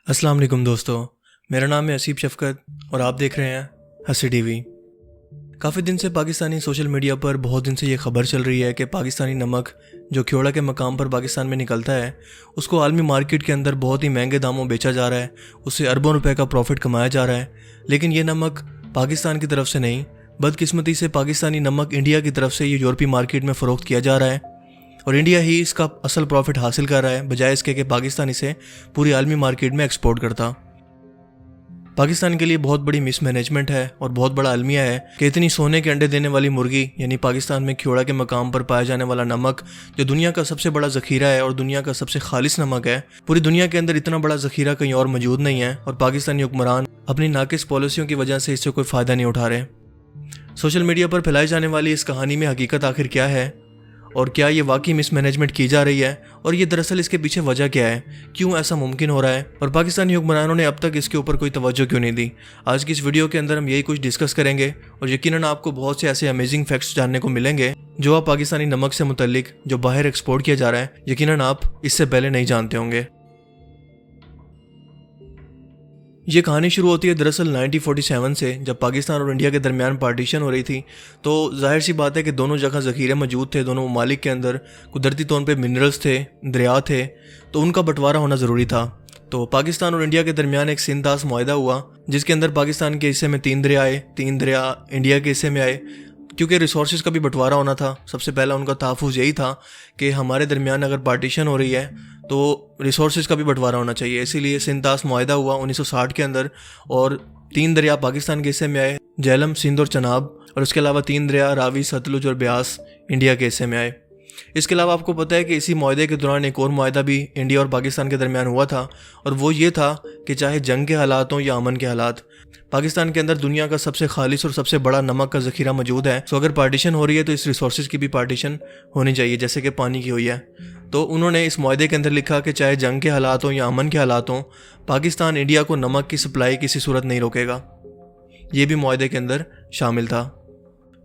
अस्सलाम वालेकुम दोस्तों, मेरा नाम है असीब शफ़क़त और आप देख रहे हैं हंसी टीवी। काफ़ी दिन से पाकिस्तानी सोशल मीडिया पर बहुत दिन से ये खबर चल रही है कि पाकिस्तानी नमक जो ख्योड़ा के मकाम पर पाकिस्तान में निकलता है उसको आलमी मार्केट के अंदर बहुत ही महंगे दामों बेचा जा रहा है, उससे अरबों रुपए का प्रॉफिट कमाया जा रहा है। लेकिन ये नमक पाकिस्तान की तरफ से नहीं, बदकिस्मती से पाकिस्तानी नमक इंडिया की तरफ से ये यूरोपीय मार्केट में फ़रोख्त किया जा रहा है और इंडिया ही इसका असल प्रॉफिट हासिल कर रहा है, बजाय इसके कि पाकिस्तान इसे पूरी आलमी मार्केट में एक्सपोर्ट करता। पाकिस्तान के लिए बहुत बड़ी मिसमैनेजमेंट है और बहुत बड़ा अलमिया है कि इतनी सोने के अंडे देने वाली मुर्गी यानी पाकिस्तान में ख्योड़ा के मकाम पर पाया जाने वाला नमक, जो दुनिया का सबसे बड़ा ज़ख़ीरा है और दुनिया का सबसे खालिस नमक है, पूरी दुनिया के अंदर इतना बड़ा ज़ख़ीरा कहीं और मौजूद नहीं है और पाकिस्तानी हुक्मरान अपनी नाकिस पॉलिसियों की वजह से इससे कोई फ़ायदा नहीं उठा रहे। सोशल मीडिया पर फैलाई जाने वाली इस कहानी में हकीकत आखिर क्या है और क्या ये वाकई मिसमैनेजमेंट की जा रही है और ये दरअसल इसके पीछे वजह क्या है, क्यों ऐसा मुमकिन हो रहा है और पाकिस्तानी हुक्मरानों ने अब तक इसके ऊपर कोई तवज्जो क्यों नहीं दी। आज की इस वीडियो के अंदर हम यही कुछ डिस्कस करेंगे और यकीनन आपको बहुत से ऐसे अमेजिंग फैक्ट्स जानने को मिलेंगे जो आप पाकिस्तानी नमक से मुतल्लिक जो बाहर एक्सपोर्ट किया जा रहा है यकीनन आप इससे पहले नहीं जानते होंगे। ये कहानी शुरू होती है दरअसल 1947 से, जब पाकिस्तान और इंडिया के दरमियान पार्टीशन हो रही थी। तो जाहिर सी बात है कि दोनों जगह ज़ख़ीरे मौजूद थे, दोनों ममालिक के अंदर कुदरती तौर पे मिनरल्स थे, दरिया थे, तो उनका बंटवारा होना ज़रूरी था। तो पाकिस्तान और इंडिया के दरमियान एक सिंधास मुआहदा हुआ जिसके अंदर पाकिस्तान के हिस्से में 3 दरिया आए, 3 दरिया इंडिया के हिस्से में आए। क्योंकि रिसोर्सेज का भी बंटवारा होना था, सबसे पहला उनका तहफ़्फ़ुज़ यही था कि हमारे दरमियान अगर पार्टीशन हो रही है तो रिसोर्सेज का भी बंटवारा होना चाहिए। इसीलिए सिंधास मुआहदा हुआ 1960 के अंदर और 3 दरिया पाकिस्तान के हिस्से में आए, झेलम, सिंध और चनाब, और उसके अलावा 3 दरिया रावी, सतलुज और ब्यास इंडिया के हिस्से में आए। इसके अलावा आपको पता है कि इसी मुआहदे के दौरान एक और मुआहदा भी इंडिया और पाकिस्तान के दरमियान हुआ था और वो ये था कि चाहे जंग के हालात हों या अमन के हालात, पाकिस्तान के अंदर दुनिया का सबसे खालिस और सबसे बड़ा नमक का ज़ख़ीरा मौजूद है। तो अगर पार्टीशन हो रही है तो इस रिसोर्सेज की भी पार्टीशन होनी चाहिए, जैसे कि पानी की हुई है। तो उन्होंने इस मुआहदे के अंदर लिखा कि चाहे जंग के हालात हों या अमन के हालात हों, पाकिस्तान इंडिया को नमक की सप्लाई किसी सूरत नहीं रोकेगा। ये भी मुआहदे के अंदर शामिल था।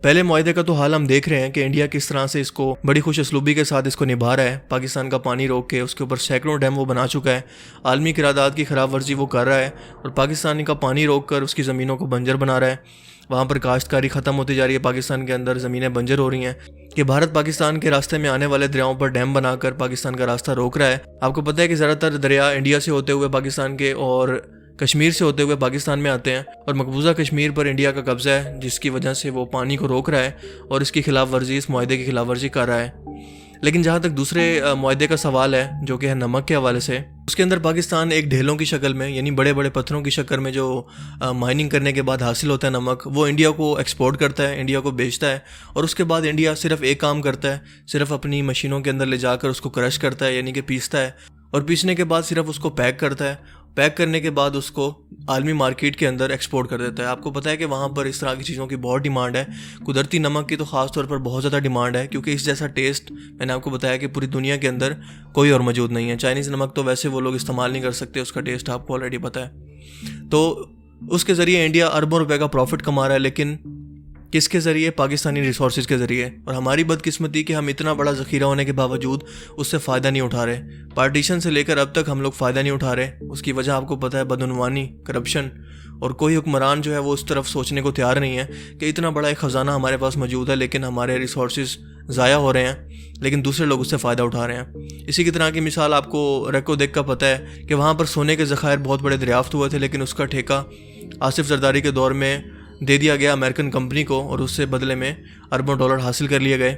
पहले मुआहदे का तो हाल हम देख रहे हैं कि इंडिया किस तरह से इसको बड़ी खुश असलूबी के साथ इसको निभा रहा है। पाकिस्तान का पानी रोक के उसके ऊपर सैकड़ों डैम वो बना चुका है, आलमी क़रारदाद की ख़राब वर्जी वो कर रहा है और पाकिस्तानी का पानी रोक कर उसकी ज़मीनों को बंजर बना रहा है। वहाँ पर काश्तकारी ख़त्म होती जा रही है, पाकिस्तान के अंदर ज़मीनें बंजर हो रही हैं कि भारत पाकिस्तान के रास्ते में आने वाले दरियाओं पर डैम बनाकर पाकिस्तान का रास्ता रोक रहा है। आपको पता है कि ज़्यादातर दरिया इंडिया से होते हुए पाकिस्तान के और कश्मीर से होते हुए पाकिस्तान में आते हैं और मकबूजा कश्मीर पर इंडिया का कब्ज़ा है, जिसकी वजह से वो पानी को रोक रहा है और इसकी खिलाफ वर्जी, इस मुआहदे की खिलाफ वर्जी कर रहा है। लेकिन जहाँ तक दूसरे मुआहदे का सवाल है जो कि है नमक के हवाले से, उसके अंदर पाकिस्तान एक ढेलों की शक्ल में यानी बड़े बड़े पत्थरों की शक्ल में जो माइनिंग करने के बाद हासिल होता है नमक, वो इंडिया को एक्सपोर्ट करता है, इंडिया को बेचता है और उसके बाद इंडिया सिर्फ एक काम करता है, सिर्फ अपनी मशीनों के अंदर ले जाकर उसको क्रश करता है यानी कि पीसता है और पीसने के बाद सिर्फ उसको पैक करता है। पैक करने के बाद उसको आलमी मार्केट के अंदर एक्सपोर्ट कर देता है। आपको पता है कि वहाँ पर इस तरह की चीज़ों की बहुत डिमांड है, कुदरती नमक की तो ख़ास तौर पर बहुत ज़्यादा डिमांड है, क्योंकि इस जैसा टेस्ट मैंने आपको बताया कि पूरी दुनिया के अंदर कोई और मौजूद नहीं है। चाइनीज़ नमक तो वैसे वो लोग इस्तेमाल नहीं कर सकते, उसका टेस्ट आपको ऑलरेडी पता है। तो उसके ज़रिए इंडिया अरबों रुपए का प्रॉफिट कमा रहा है, लेकिन किसके ज़रिए? पाकिस्तानी रिसोर्सेज के ज़रिए। और हमारी बदकिस्मती कि हम इतना बड़ा ज़ख़ीरा होने के बावजूद उससे फ़ायदा नहीं उठा रहे। पार्टीशन से लेकर अब तक हम लोग फ़ायदा नहीं उठा रहे। उसकी वजह आपको पता है, बदउनवानी, करप्शन, और कोई हुक्मरान जो है वो उस तरफ सोचने को तैयार नहीं है कि इतना बड़ा एक ख़जाना हमारे पास मौजूद है लेकिन हमारे रिसोर्सेज ज़ाया हो रहे हैं, लेकिन दूसरे लोग उससे फ़ायदा उठा रहे हैं। इसी की तरह की मिसाल आपको रेको देख का पता है कि वहाँ पर सोने के ज़खायर बहुत बड़े दरियाफ्त हुए थे, लेकिन उसका ठेका आसिफ जरदारी के दौर में दे दिया गया अमेरिकन कंपनी को और उससे बदले में अरबों डॉलर हासिल कर लिए गए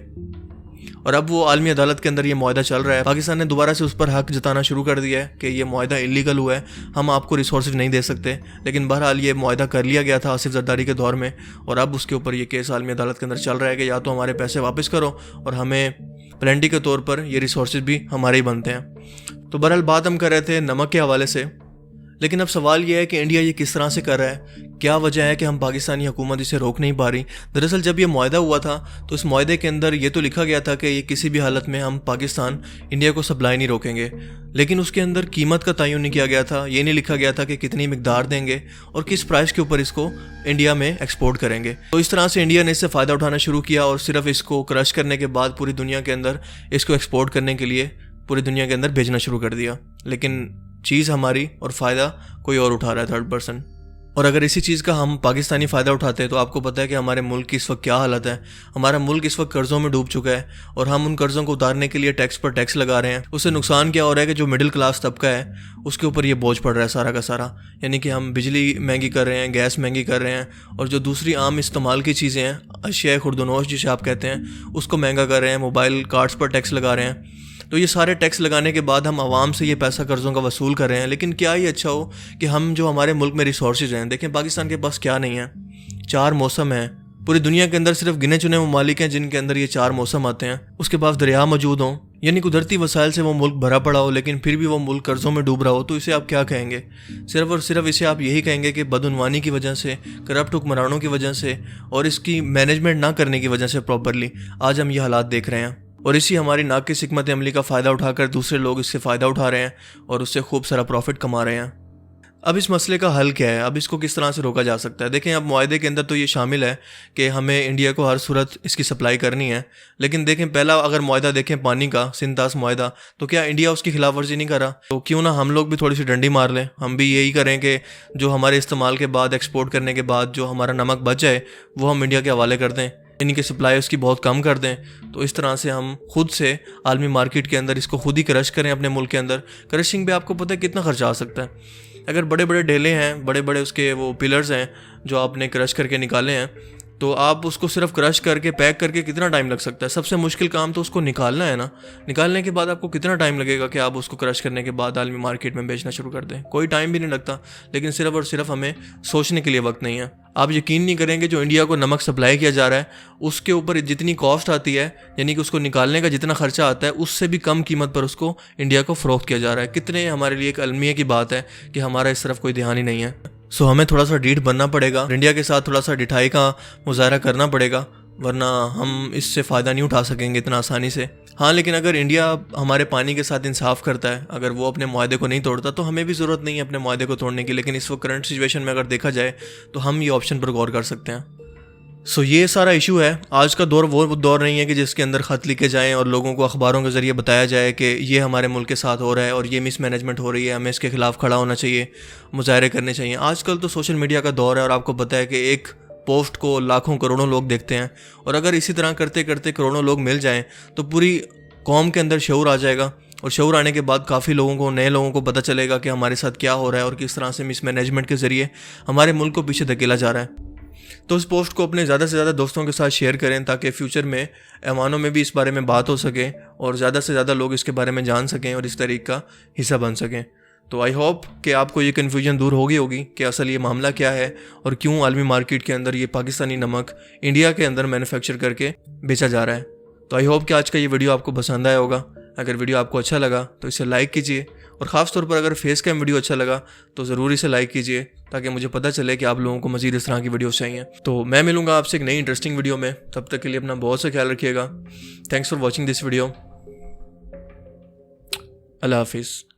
और अब वो आलमी अदालत के अंदर ये मुआहदा चल रहा है। पाकिस्तान ने दोबारा से उस पर हक जताना शुरू कर दिया है कि ये मुआहदा इलीगल हुआ है, हम आपको रिसोर्सेज नहीं दे सकते। लेकिन बहरहाल ये मुआहदा कर लिया गया था आसिफ जरदारी के दौर में और अब उसके ऊपर ये केस आलमी अदालत के अंदर चल रहा है कि या तो हमारे पैसे वापस करो और हमें प्लेंटी के तौर पर ये रिसोर्सेज भी हमारे ही बनते हैं। तो बहरहाल बात हम कर रहे थे नमक के हवाले से, लेकिन अब सवाल यह है कि इंडिया ये किस तरह से कर रहा है, क्या वजह है कि हम पाकिस्तानी हुकूमत इसे रोक नहीं पा रही। दरअसल जब ये मुआहदा हुआ था तो इस मुआहदे के अंदर ये तो लिखा गया था कि ये किसी भी हालत में हम पाकिस्तान इंडिया को सप्लाई नहीं रोकेंगे, लेकिन उसके अंदर कीमत का तयन नहीं किया गया था। ये नहीं लिखा गया था कि कितनी मिकदार देंगे और किस प्राइस के ऊपर इसको इंडिया में एक्सपोर्ट करेंगे। तो इस तरह से इंडिया ने इससे फ़ायदा उठाना शुरू किया और सिर्फ इसको क्रश करने के बाद पूरी दुनिया के अंदर इसको एक्सपोर्ट करने के लिए पूरी दुनिया के अंदर भेजना शुरू कर दिया। लेकिन चीज़ हमारी और फ़ायदा कोई और उठा रहा है, थर्ड पर्सन। और अगर इसी चीज़ का हम पाकिस्तानी फ़ायदा उठाते हैं तो आपको पता है कि हमारे मुल्क की इस वक्त क्या हालत है। हमारा मुल्क इस वक्त कर्ज़ों में डूब चुका है और हम उन कर्ज़ों को उतारने के लिए टैक्स पर टैक्स लगा रहे हैं। उससे नुकसान क्या हो रहा है कि जो मिडिल क्लास तबका है उसके ऊपर ये बोझ पड़ रहा है सारा का सारा। यानी कि हम बिजली महंगी कर रहे हैं, गैस महंगी कर रहे हैं, और जो दूसरी आम इस्तेमाल की चीज़ें हैं, अशिया खुर्दनोश जिसे आप कहते हैं, उसको महंगा कर रहे हैं, मोबाइल कार्ड्स पर टैक्स लगा रहे हैं। तो ये सारे टैक्स लगाने के बाद हम आवाम से ये पैसा कर्ज़ों का वसूल कर रहे हैं। लेकिन क्या ये अच्छा हो कि हम जो हमारे मुल्क में रिसोर्सेज हैं, देखें पाकिस्तान के पास क्या नहीं है, 4 मौसम हैं। पूरी दुनिया के अंदर सिर्फ गिने चुने ममालिक हैं जिनके अंदर ये 4 मौसम आते हैं। उसके पास दरिया मौजूद हों, यानी कुदरती वसाइल से वो मुल्क भरा पड़ा हो, लेकिन फिर भी वो मुल्क कर्ज़ों में डूब रहा हो, तो इसे आप क्या कहेंगे? सिर्फ और सिर्फ इसे आप यही कहेंगे कि बदउनवानी की वजह से, करप्ट हुक्मरानों की वजह से और इसकी मैनेजमेंट ना करने की वजह से प्रॉपरली आज हम ये हालात देख रहे हैं। और इसी हमारी नाक़िस हिकमत अमली का फ़ायदा उठाकर दूसरे लोग इससे फ़ायदा उठा रहे हैं और उससे खूब सारा प्रॉफिट कमा रहे हैं। अब इस मसले का हल क्या है? अब इसको किस तरह से रोका जा सकता है? देखें, अब मुआहदे के अंदर तो ये शामिल है कि हमें इंडिया को हर सूरत इसकी सप्लाई करनी है। लेकिन देखें, पहला अगर मुआहदा देखें पानी का, सिंतास मुआहदा, तो क्या इंडिया उसकी खिलाफ वर्जी नहीं कर रहा? तो क्यों ना हम लोग भी थोड़ी सी डंडी मार लें, हम भी यही करें कि जो हमारे इस्तेमाल के बाद, एक्सपोर्ट करने के बाद जो हमारा नमक बच जाए वो हम इंडिया के हवाले कर दें, इनकी सप्लाई उसकी बहुत कम कर दें। तो इस तरह से हम खुद से आलमी मार्केट के अंदर इसको खुद ही क्रश करें अपने मुल्क के अंदर। क्रशिंग पे आपको पता है कितना खर्चा आ सकता है? अगर बड़े बड़े डेले हैं, बड़े बड़े उसके वो पिलर्स हैं जो आपने क्रश करके निकाले हैं, तो आप उसको सिर्फ क्रश करके पैक करके कितना टाइम लग सकता है? सबसे मुश्किल काम तो उसको निकालना है ना। निकालने के बाद आपको कितना टाइम लगेगा कि आप उसको क्रश करने के बाद आलमी मार्केट में बेचना शुरू कर दें? कोई टाइम भी नहीं लगता। लेकिन सिर्फ और सिर्फ हमें सोचने के लिए वक्त नहीं है। आप यकीन नहीं करेंगे, जो इंडिया को नमक सप्लाई किया जा रहा है उसके ऊपर जितनी कॉस्ट आती है, यानी कि उसको निकालने का जितना खर्चा आता है, उससे भी कम कीमत पर उसको इंडिया को फ़रोख्त किया जा रहा है। कितने हमारे लिए एक अलमिया की बात है कि हमारा इस तरफ कोई ध्यान ही नहीं है। सो हमें थोड़ा सा ढीठ बनना पड़ेगा, इंडिया के साथ थोड़ा सा ढिठाई का मुजाहरा करना पड़ेगा, वरना हम इससे फ़ायदा नहीं उठा सकेंगे इतना आसानी से। हाँ, लेकिन अगर इंडिया हमारे पानी के साथ इंसाफ करता है, अगर वो अपने मुआहदे को नहीं तोड़ता, तो हमें भी ज़रूरत नहीं है अपने मुआहदे को तोड़ने की। लेकिन इस वक्त करंट सिचुएशन में अगर देखा जाए तो हम ये ऑप्शन पर गौर कर सकते हैं। सो ये सारा इशू है। आज का दौर वो दौर नहीं है कि जिसके अंदर ख़त लिखे जाएं और लोगों को अखबारों के ज़रिए बताया जाए कि ये हमारे मुल्क के साथ हो रहा है और ये मिसमैनेजमेंट हो रही है, हमें इसके ख़िलाफ़ खड़ा होना चाहिए, मुजाहरे करने चाहिए। आजकल तो सोशल मीडिया का दौर है और आपको पता है कि एक पोस्ट को लाखों करोड़ों लोग देखते हैं। और अगर इसी तरह करते करते करोड़ों लोग मिल जाएँ तो पूरी कौम के अंदर शऊर आ जाएगा, और शऊर आने के बाद काफ़ी लोगों को, नए लोगों को पता चलेगा कि हमारे साथ क्या हो रहा है और किस तरह से मिसमैनेजमेंट के ज़रिए हमारे मुल्क को पीछे धकेला जा रहा है। तो इस पोस्ट को अपने ज़्यादा से ज़्यादा दोस्तों के साथ शेयर करें ताकि फ्यूचर में ऐवानों में भी इस बारे में बात हो सके और ज़्यादा से ज़्यादा लोग इसके बारे में जान सकें और इस तरीक़ का हिस्सा बन सकें। तो आई होप कि आपको ये कन्फ्यूजन दूर हो गई होगी कि असल ये मामला क्या है और क्यों आलमी मार्केट के अंदर ये पाकिस्तानी नमक इंडिया के अंदर मैन्युफैक्चर करके बेचा जा रहा है। तो आई होप कि आज का ये वीडियो आपको पसंद आया होगा। अगर वीडियो आपको अच्छा लगा तो इसे लाइक कीजिए, और ख़ास तौर पर अगर फेस कैम वीडियो अच्छा लगा तो ज़रूर इसे लाइक कीजिए ताकि मुझे पता चले कि आप लोगों को मज़ीद इस तरह की वीडियोस चाहिए। तो मैं मिलूंगा आपसे एक नई इंटरेस्टिंग वीडियो में। तब तक के लिए अपना बहुत सा ख्याल रखिएगा। Thanks for watching this video. अल्लाह हाफिज़।